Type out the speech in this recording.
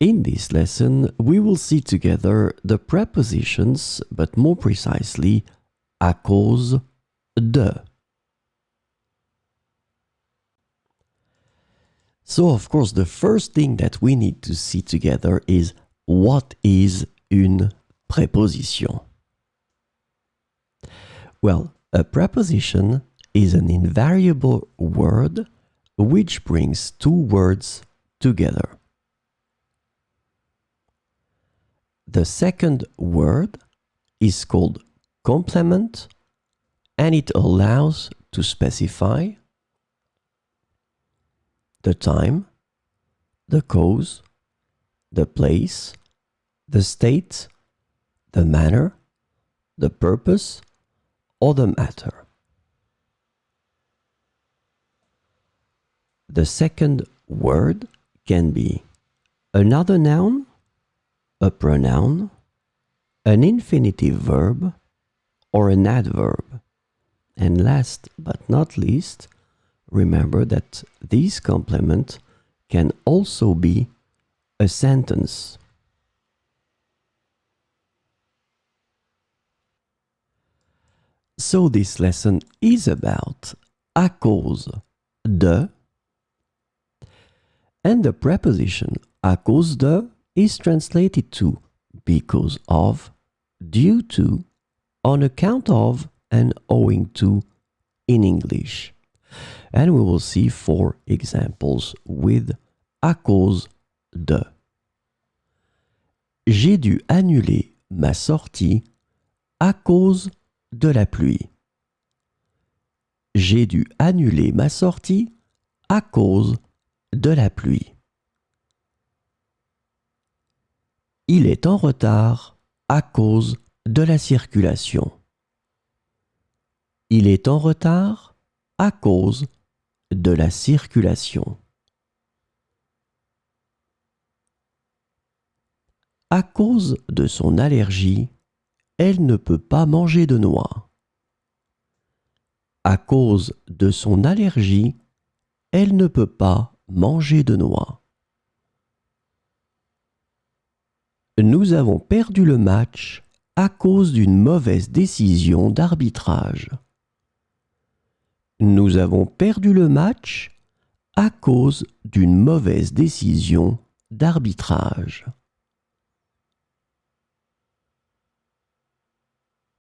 In this lesson, we will see together the prepositions, but more precisely, à cause de. So, of course, the first thing that we need to see together is what is une préposition? Well, a preposition is an invariable word which brings two words together. The second word is called complement, and it allows to specify the time, the cause, the place, the state, the manner, the purpose, or the matter. The second word can be another noun, a pronoun, an infinitive verb, or an adverb. And last but not least, remember that this complement can also be a sentence. So this lesson is about à cause de, and the preposition à cause de is translated to because of, due to, on account of, and owing to in English. And we will see 4 examples with à cause de. J'ai dû annuler ma sortie à cause de la pluie. J'ai dû annuler ma sortie à cause de la pluie. Il est en retard à cause de la circulation. Il est en retard à cause de la circulation. À cause de son allergie, elle ne peut pas manger de noix. À cause de son allergie, elle ne peut pas manger de noix. Nous avons perdu le match à cause d'une mauvaise décision d'arbitrage. Nous avons perdu le match à cause d'une mauvaise décision d'arbitrage.